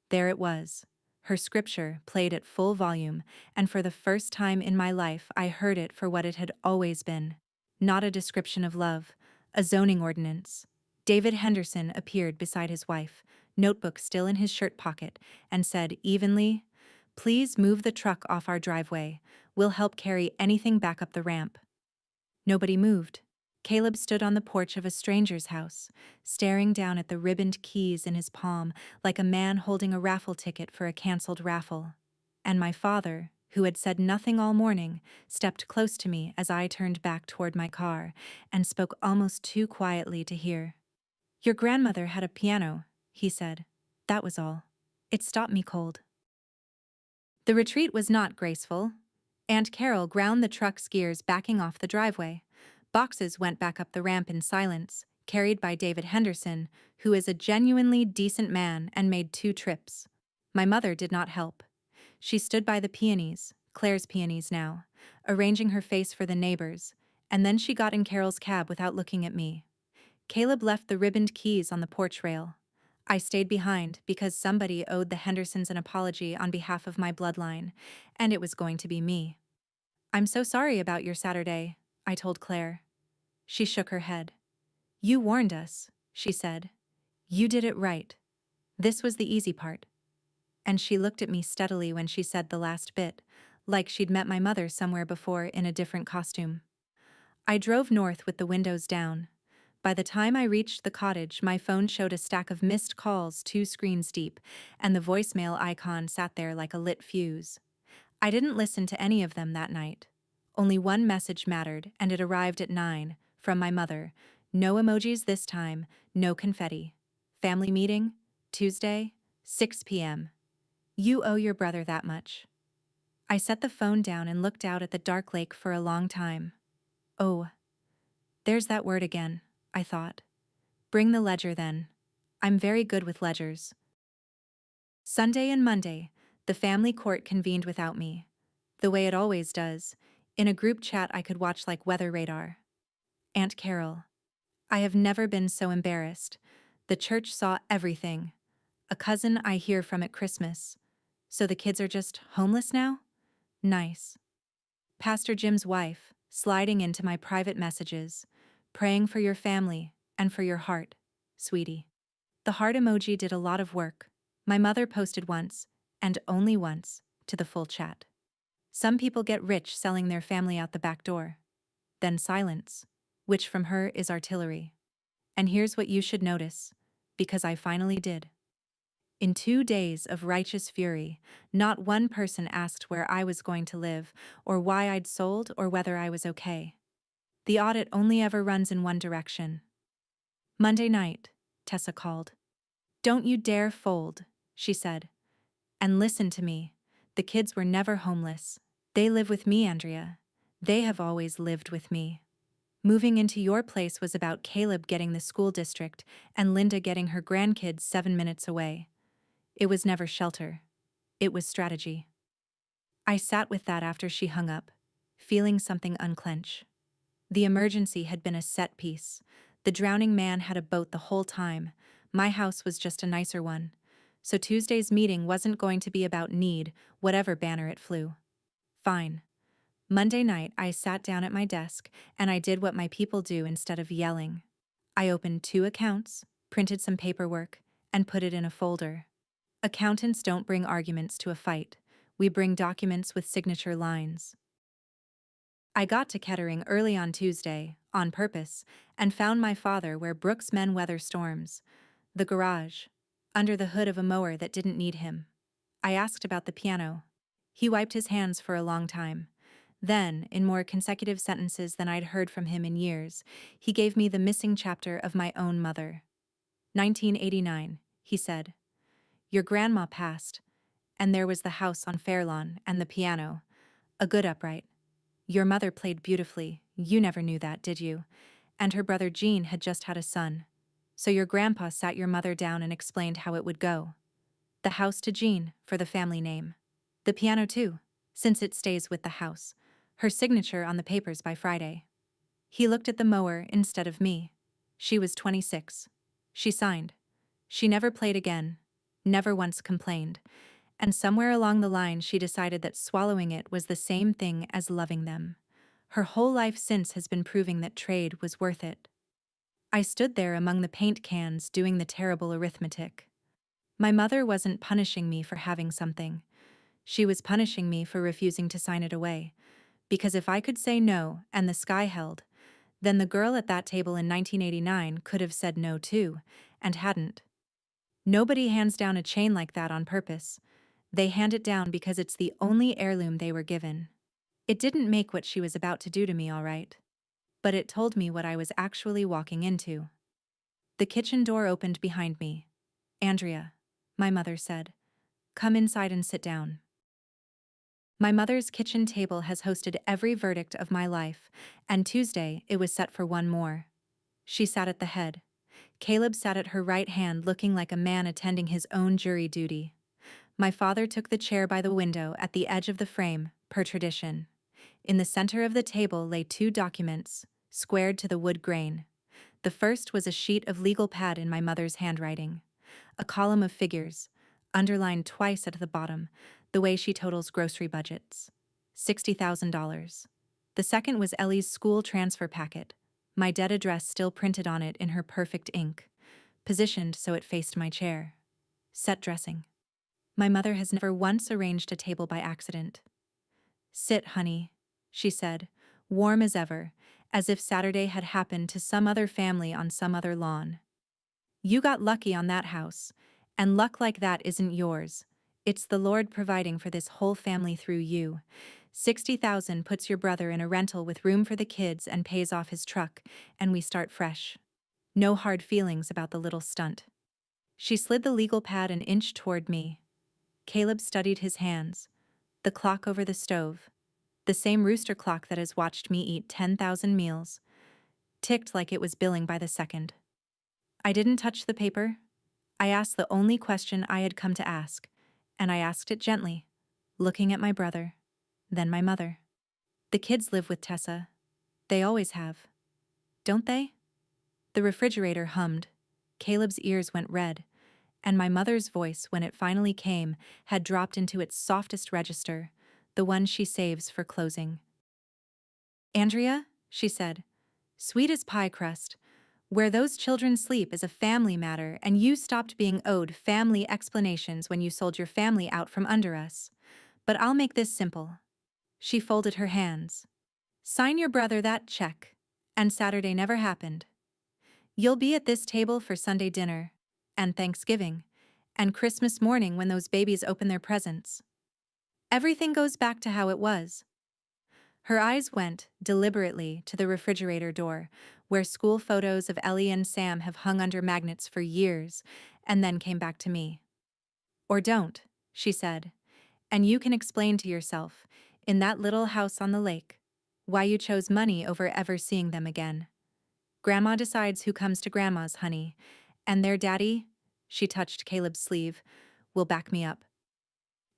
There it was. Her scripture played at full volume, and for the first time in my life I heard it for what it had always been. Not a description of love, a zoning ordinance. David Henderson appeared beside his wife, notebook still in his shirt pocket, and said evenly, "Please move the truck off our driveway. We'll help carry anything back up the ramp." Nobody moved. Caleb stood on the porch of a stranger's house, staring down at the ribboned keys in his palm like a man holding a raffle ticket for a cancelled raffle. And my father, who had said nothing all morning, stepped close to me as I turned back toward my car and spoke almost too quietly to hear. "Your grandmother had a piano," he said. "That was all. It stopped me cold." The retreat was not graceful. Aunt Carol ground the truck's gears backing off the driveway. Boxes went back up the ramp in silence, carried by David Henderson, who is a genuinely decent man and made 2 trips. My mother did not help. She stood by the peonies, Claire's peonies now, arranging her face for the neighbors, and then she got in Carol's cab without looking at me. Caleb left the ribboned keys on the porch rail. I stayed behind because somebody owed the Hendersons an apology on behalf of my bloodline, and it was going to be me. "I'm so sorry about your Saturday," I told Claire. She shook her head. "You warned us," she said. "You did it right. This was the easy part." And she looked at me steadily when she said the last bit, like she'd met my mother somewhere before in a different costume. I drove north with the windows down. By the time I reached the cottage, my phone showed a stack of missed calls 2 screens deep, and the voicemail icon sat there like a lit fuse. I didn't listen to any of them that night. Only one message mattered, and it arrived at 9, from my mother. No emojis this time, no confetti. "Family meeting, Tuesday, 6 p.m. You owe your brother that much." I set the phone down and looked out at the dark lake for a long time. Oh, there's that word again, I thought. Bring the ledger then. I'm very good with ledgers. Sunday and Monday, the family court convened without me. The way it always does, in a group chat I could watch like weather radar. Aunt Carol. I have never been so embarrassed. The church saw everything. A cousin I hear from at Christmas. So the kids are just homeless now? Nice. Pastor Jim's wife, sliding into my private messages, praying for your family and for your heart, sweetie. The heart emoji did a lot of work. My mother posted once, and only once, to the full chat. Some people get rich selling their family out the back door. Then silence, which from her is artillery. And here's what you should notice, because I finally did. In 2 days of righteous fury, not one person asked where I was going to live, or why I'd sold, or whether I was okay. The audit only ever runs in one direction. Monday night, Tessa called. "Don't you dare fold," she said. "And listen to me. The kids were never homeless. They live with me, Andrea. They have always lived with me. Moving into your place was about Caleb getting the school district and Linda getting her grandkids 7 minutes away. It was never shelter. It was strategy." I sat with that after she hung up, feeling something unclench. The emergency had been a set piece. The drowning man had a boat the whole time. My house was just a nicer one. So Tuesday's meeting wasn't going to be about need, whatever banner it flew. Fine. Monday night, I sat down at my desk and I did what my people do instead of yelling. I opened 2 accounts, printed some paperwork, and put it in a folder. Accountants don't bring arguments to a fight. We bring documents with signature lines. I got to Kettering early on Tuesday, on purpose, and found my father where Brooks men weather storms. The garage. Under the hood of a mower that didn't need him. I asked about the piano. He wiped his hands for a long time. Then, in more consecutive sentences than I'd heard from him in years, he gave me the missing chapter of my own mother. 1989, he said. Your grandma passed, and there was the house on Fairlawn and the piano. A good upright. Your mother played beautifully, you never knew that, did you? And her brother Gene had just had a son. So your grandpa sat your mother down and explained how it would go. The house to Jean, for the family name. The piano too, since it stays with the house. Her signature on the papers by Friday. He looked at the mower instead of me. She was 26. She signed. She never played again. Never once complained. And somewhere along the line she decided that swallowing it was the same thing as loving them. Her whole life since has been proving that trade was worth it. I stood there among the paint cans doing the terrible arithmetic. My mother wasn't punishing me for having something. She was punishing me for refusing to sign it away. Because if I could say no, and the sky held, Then the girl at that table in 1989 could have said no too, and hadn't. Nobody hands down a chain like that on purpose. They hand it down because it's the only heirloom they were given. It didn't make what she was about to do to me all right. But it told me what I was actually walking into. The kitchen door opened behind me. "Andrea," my mother said, "come inside and sit down." My mother's kitchen table has hosted every verdict of my life, and Tuesday it was set for one more. She sat at the head. Caleb sat at her right hand looking like a man attending his own jury duty. My father took the chair by the window at the edge of the frame, per tradition. In the center of the table lay two documents, squared to the wood grain. The first was a sheet of legal pad in my mother's handwriting. A column of figures, underlined twice at the bottom, the way she totals grocery budgets. $60,000. The second was Ellie's school transfer packet, my dead address still printed on it in her perfect ink, positioned so it faced my chair. Set dressing. My mother has never once arranged a table by accident. "Sit, honey," she said, warm as ever, as if Saturday had happened to some other family on some other lawn. "You got lucky on that house, and luck like that isn't yours. It's the Lord providing for this whole family through you. 60,000 puts your brother in a rental with room for the kids and pays off his truck, and we start fresh. No hard feelings about the little stunt." She slid the legal pad an inch toward me. Caleb studied his hands. The clock over the stove, the same rooster clock that has watched me eat 10,000 meals, ticked like it was billing by the second. I didn't touch the paper. I asked the only question I had come to ask, and I asked it gently, looking at my brother, then my mother. "The kids live with Tessa. They always have. Don't they?" The refrigerator hummed. Caleb's ears went red, and my mother's voice, when it finally came, had dropped into its softest register, the one she saves for closing. "Andrea," she said, "sweet as pie crust. Where those children sleep is a family matter, and you stopped being owed family explanations when you sold your family out from under us. But I'll make this simple." She folded her hands. "Sign your brother that check." And Saturday never happened. You'll be at this table for Sunday dinner, and Thanksgiving, and Christmas morning when those babies open their presents. Everything goes back to how it was. Her eyes went, deliberately, to the refrigerator door, where school photos of Ellie and Sam have hung under magnets for years, and then came back to me. "Or don't," she said, "and you can explain to yourself, in that little house on the lake, why you chose money over ever seeing them again. Grandma decides who comes to Grandma's, honey, and their daddy," she touched Caleb's sleeve, "will back me up."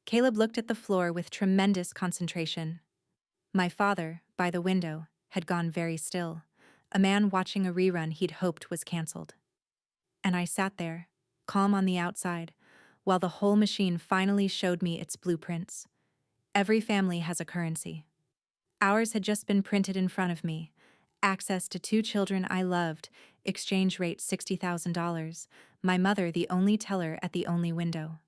Caleb looked at the floor with tremendous concentration. My father, by the window, had gone very still, a man watching a rerun he'd hoped was cancelled. And I sat there, calm on the outside, while the whole machine finally showed me its blueprints. Every family has a currency. Ours had just been printed in front of me. Access to two children I loved, exchange rate $60,000, my mother the only teller at the only window.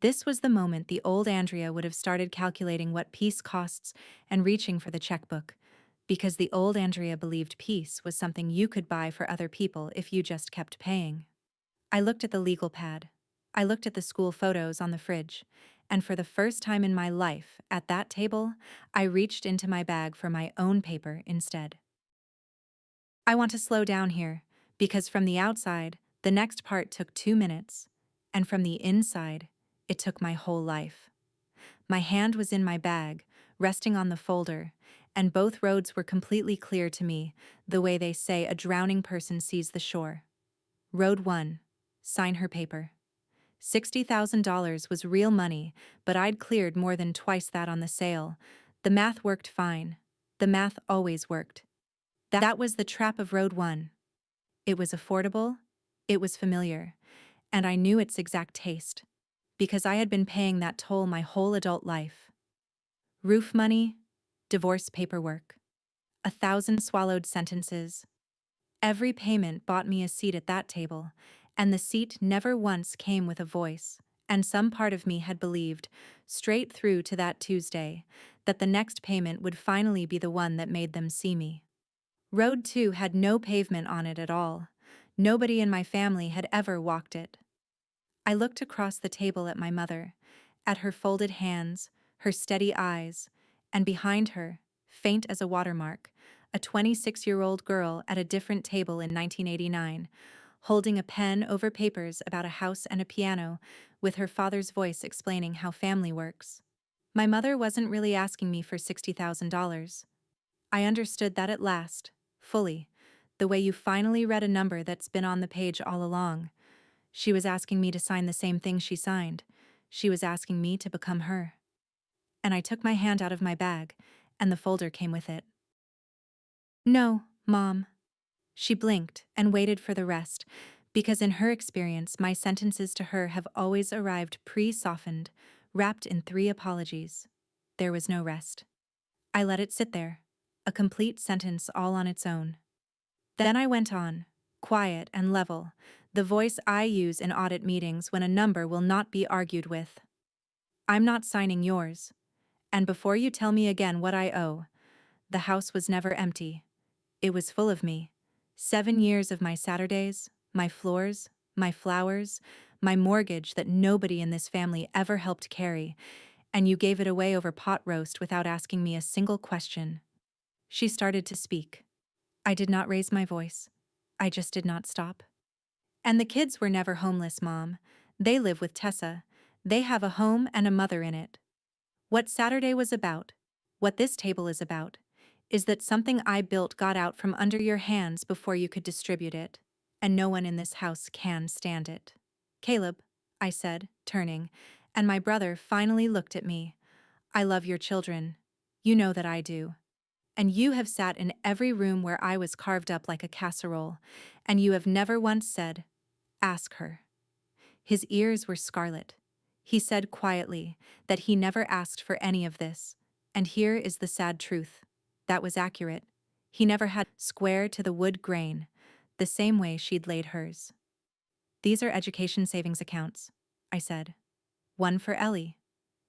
This was the moment the old Andrea would have started calculating what peace costs and reaching for the checkbook, because the old Andrea believed peace was something you could buy for other people if you just kept paying. I looked at the legal pad. I looked at the school photos on the fridge, and for the first time in my life, at that table, I reached into my bag for my own paper instead. I want to slow down here, because from the outside, the next part took 2 minutes, and from the inside, it took my whole life. My hand was in my bag, resting on the folder, and both roads were completely clear to me, the way they say a drowning person sees the shore. Road 1. Sign her paper. $60,000 was real money, but I'd cleared more than twice that on the sale. The math worked fine. The math always worked. That was the trap of Road 1. It was affordable, it was familiar, and I knew its exact taste, because I had been paying that toll my whole adult life. Roof money, divorce paperwork, 1,000 swallowed sentences. Every payment bought me a seat at that table, and the seat never once came with a voice, and some part of me had believed, straight through to that Tuesday, that the next payment would finally be the one that made them see me. Road 2 had no pavement on it at all. Nobody in my family had ever walked it. I looked across the table at my mother, at her folded hands, her steady eyes, and behind her, faint as a watermark, a 26-year-old girl at a different table in 1989, holding a pen over papers about a house and a piano, with her father's voice explaining how family works. My mother wasn't really asking me for $60,000. I understood that at last, fully, the way you finally read a number that's been on the page all along. She was asking me to sign the same thing she signed. She was asking me to become her. And I took my hand out of my bag, and the folder came with it. No, Mom. She blinked and waited for the rest, because in her experience, my sentences to her have always arrived pre-softened, wrapped in 3 apologies. There was no rest. I let it sit there, a complete sentence all on its own. Then I went on, quiet and level, the voice I use in audit meetings when a number will not be argued with. I'm not signing yours. And before you tell me again what I owe, the house was never empty. It was full of me. 7 years of my Saturdays, my floors, my flowers, my mortgage that nobody in this family ever helped carry, and you gave it away over pot roast without asking me a single question. She started to speak. I did not raise my voice. I just did not stop. And the kids were never homeless, Mom. They live with Tessa. They have a home and a mother in it. What Saturday was about, what this table is about, is that something I built got out from under your hands before you could distribute it, and no one in this house can stand it. Caleb, I said, turning, and my brother finally looked at me. I love your children. You know that I do. And you have sat in every room where I was carved up like a casserole, and you have never once said, "Ask her." His ears were scarlet. He said quietly that he never asked for any of this, and here is the sad truth. That was accurate. He never had square to the wood grain, the same way she'd laid hers. These are education savings accounts, I said. One for Ellie,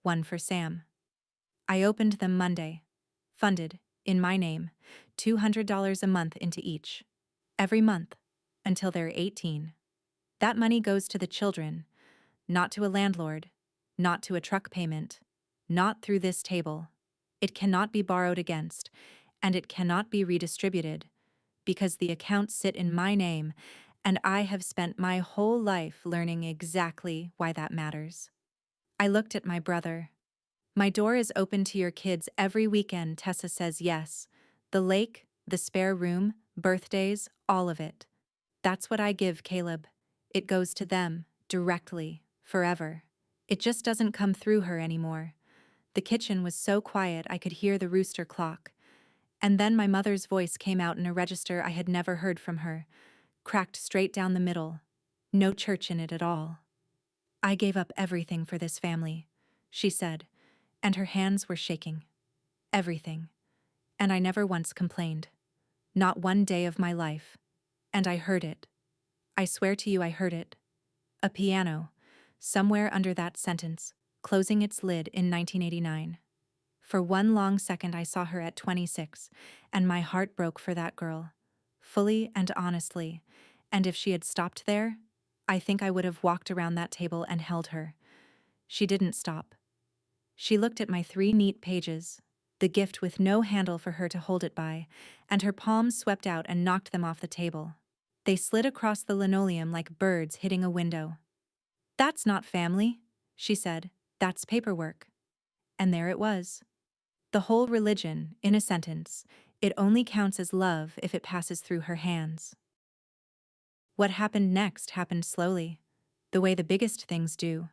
one for Sam. I opened them Monday. Funded, in my name, $200 a month into each. Every month, until they're 18. That money goes to the children, not to a landlord, not to a truck payment, not through this table. It cannot be borrowed against, and it cannot be redistributed, because the accounts sit in my name, and I have spent my whole life learning exactly why that matters. I looked at my brother. My door is open to your kids every weekend, Tessa says yes. The lake, the spare room, birthdays, all of it. That's what I give, Caleb. It goes to them, directly, forever. It just doesn't come through her anymore. The kitchen was so quiet I could hear the rooster clock. And then my mother's voice came out in a register I had never heard from her, cracked straight down the middle. No church in it at all. I gave up everything for this family, she said, and her hands were shaking. Everything. And I never once complained. Not one day of my life. And I heard it. I swear to you I heard it. A piano, somewhere under that sentence, closing its lid in 1989. For one long second I saw her at 26, and my heart broke for that girl. Fully and honestly. And if she had stopped there, I think I would have walked around that table and held her. She didn't stop. She looked at my 3 neat pages, the gift with no handle for her to hold it by, and her palms swept out and knocked them off the table. They slid across the linoleum like birds hitting a window. "That's not family," she said. "That's paperwork." And there it was. The whole religion, in a sentence. It only counts as love if it passes through her hands. What happened next happened slowly, the way the biggest things do.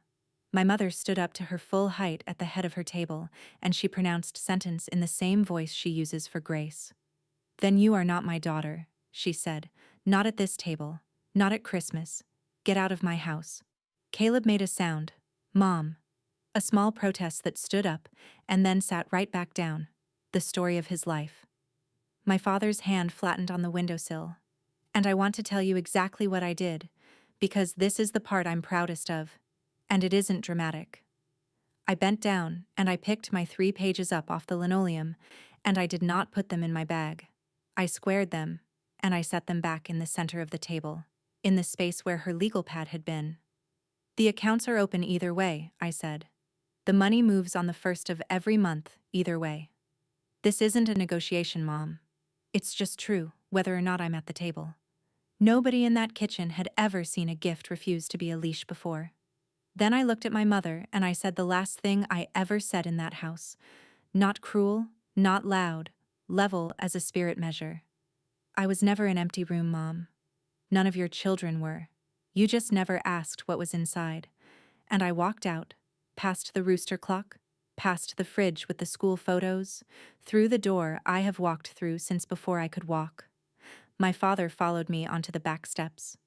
My mother stood up to her full height at the head of her table, and she pronounced sentence in the same voice she uses for grace. "Then you are not my daughter," she said. "Not at this table. Not at Christmas. Get out of my house." Caleb made a sound. "Mom." A small protest that stood up, and then sat right back down. The story of his life. My father's hand flattened on the windowsill. "And I want to tell you exactly what I did, because this is the part I'm proudest of. And it isn't dramatic." I bent down, and I picked my 3 pages up off the linoleum, and I did not put them in my bag. I squared them, and I set them back in the center of the table, in the space where her legal pad had been. The accounts are open either way, I said. The money moves on the first of every month, either way. This isn't a negotiation, Mom. It's just true, whether or not I'm at the table. Nobody in that kitchen had ever seen a gift refuse to be a leash before. Then I looked at my mother and I said the last thing I ever said in that house. Not cruel, not loud, level as a spirit measure. I was never an empty room, Mom. None of your children were. You just never asked what was inside. And I walked out, past the rooster clock, past the fridge with the school photos, through the door I have walked through since before I could walk. My father followed me onto the back steps.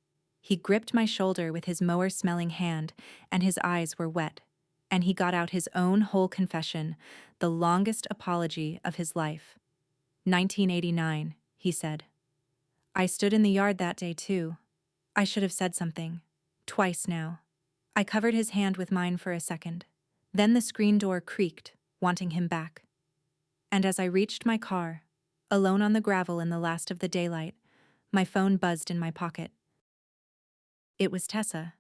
He gripped my shoulder with his mower-smelling hand, and his eyes were wet. And he got out his own whole confession, the longest apology of his life. 1989, he said. I stood in the yard that day, too. I should have said something. Twice now. I covered his hand with mine for a second. Then the screen door creaked, wanting him back. And as I reached my car, alone on the gravel in the last of the daylight, my phone buzzed in my pocket. It was Tessa.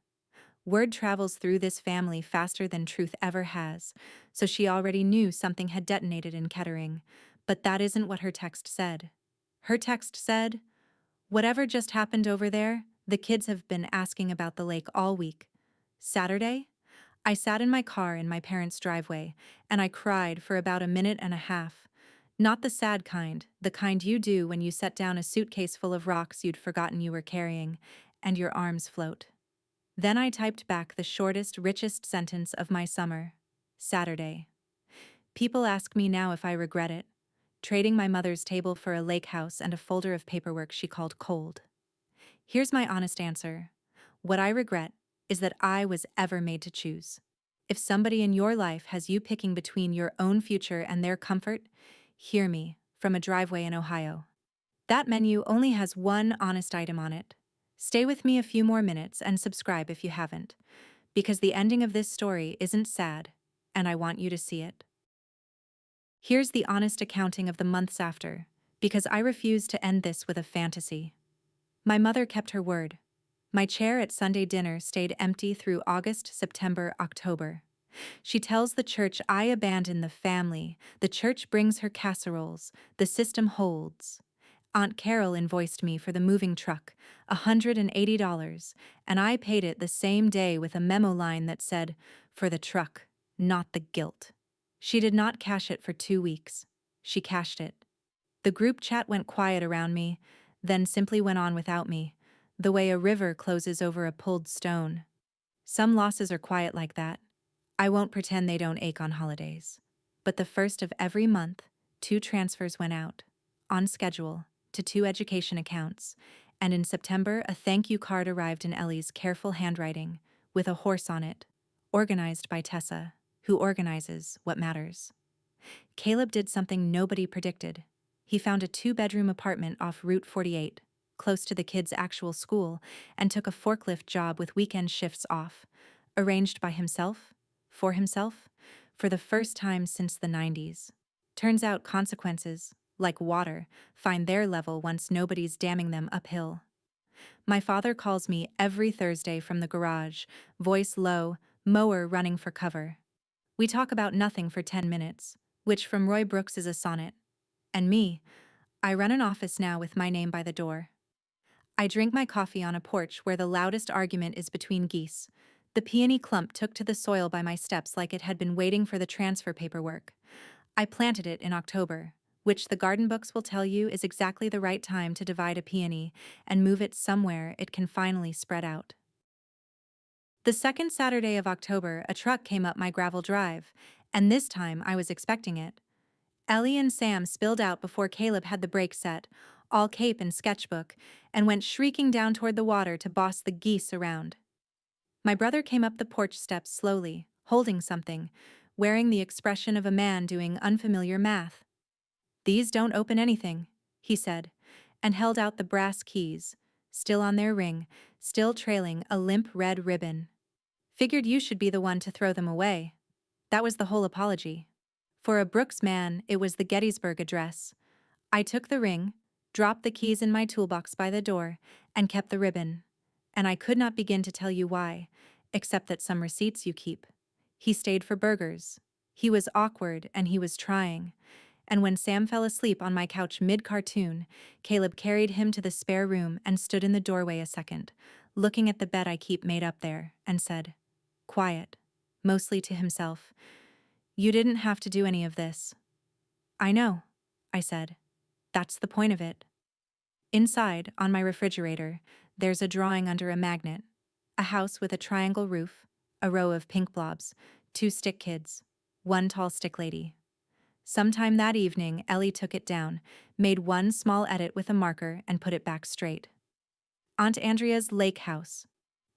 Word travels through this family faster than truth ever has, so she already knew something had detonated in Kettering, but that isn't what her text said. Her text said, "Whatever just happened over there, the kids have been asking about the lake all week. Saturday? I sat in my car in my parents' driveway, and I cried for about a minute and a half. Not the sad kind, the kind you do when you set down a suitcase full of rocks you'd forgotten you were carrying, and your arms float. Then I typed back the shortest, richest sentence of my summer. Saturday. People ask me now if I regret it, trading my mother's table for a lake house and a folder of paperwork she called cold. Here's my honest answer. What I regret is that I was ever made to choose. If somebody in your life has you picking between your own future and their comfort, hear me, from a driveway in Ohio. That menu only has one honest item on it. Stay with me a few more minutes and subscribe if you haven't, because the ending of this story isn't sad, and I want you to see it. Here's the honest accounting of the months after, because I refuse to end this with a fantasy. My mother kept her word. My chair at Sunday dinner stayed empty through August, September, October. She tells the church I abandon the family, the church brings her casseroles, the system holds. Aunt Carol invoiced me for the moving truck, $180, and I paid it the same day with a memo line that said, "For the truck, not the guilt." She did not cash it for 2 weeks. She cashed it. The group chat went quiet around me, then simply went on without me, the way a river closes over a pulled stone. Some losses are quiet like that. I won't pretend they don't ache on holidays. But the first of every month, 2 transfers went out, on schedule, to 2 education accounts, and in September a thank you card arrived in Ellie's careful handwriting, with a horse on it, organized by Tessa, who organizes what matters. Caleb did something nobody predicted. He found a 2-bedroom apartment off Route 48, close to the kids' actual school, and took a forklift job with weekend shifts off, arranged by himself, for the first time since the 90s. Turns out consequences, like water, find their level once nobody's damming them uphill. My father calls me every Thursday from the garage, voice low, mower running for cover. We talk about nothing for 10 minutes, which from Roy Brooks is a sonnet. And me, I run an office now with my name by the door. I drink my coffee on a porch where the loudest argument is between geese. The peony clump took to the soil by my steps like it had been waiting for the transfer paperwork. I planted it in October, which the garden books will tell you is exactly the right time to divide a peony and move it somewhere it can finally spread out. The second Saturday of October, a truck came up my gravel drive, and this time I was expecting it. Ellie and Sam spilled out before Caleb had the brakes set, all cape and sketchbook, and went shrieking down toward the water to boss the geese around. My brother came up the porch steps slowly, holding something, wearing the expression of a man doing unfamiliar math. "These don't open anything," he said, and held out the brass keys, still on their ring, still trailing a limp red ribbon. "Figured you should be the one to throw them away." That was the whole apology. For a Brooks man, it was the Gettysburg Address. I took the ring, dropped the keys in my toolbox by the door, and kept the ribbon. And I could not begin to tell you why, except that some receipts you keep. He stayed for burgers. He was awkward and he was trying. And when Sam fell asleep on my couch mid-cartoon, Caleb carried him to the spare room and stood in the doorway a second, looking at the bed I keep made up there, and said, quiet, mostly to himself, "You didn't have to do any of this." "I know," I said. "That's the point of it." Inside, on my refrigerator, there's a drawing under a magnet. A house with a triangle roof, a row of pink blobs, 2 stick kids, 1 tall stick lady. Sometime that evening, Ellie took it down, made one small edit with a marker, and put it back straight. Aunt Andrea's lake house.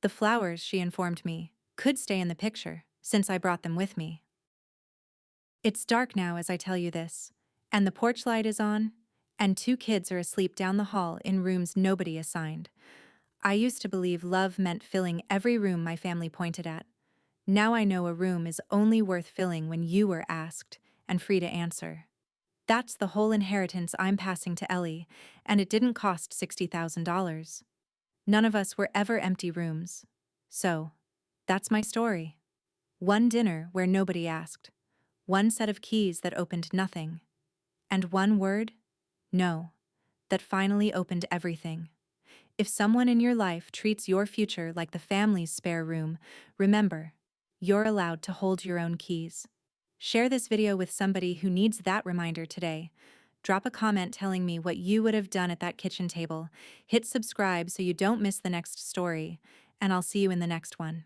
The flowers, she informed me, could stay in the picture, since I brought them with me. It's dark now as I tell you this, and the porch light is on, and 2 kids are asleep down the hall in rooms nobody assigned. I used to believe love meant filling every room my family pointed at. Now I know a room is only worth filling when you were asked, and free to answer. That's the whole inheritance I'm passing to Ellie, and it didn't cost $60,000. None of us were ever empty rooms. So, that's my story. One dinner where nobody asked. One set of keys that opened nothing. And one word, no, that finally opened everything. If someone in your life treats your future like the family's spare room, remember, you're allowed to hold your own keys. Share this video with somebody who needs that reminder today. Drop a comment telling me what you would have done at that kitchen table. Hit subscribe so you don't miss the next story, and I'll see you in the next one.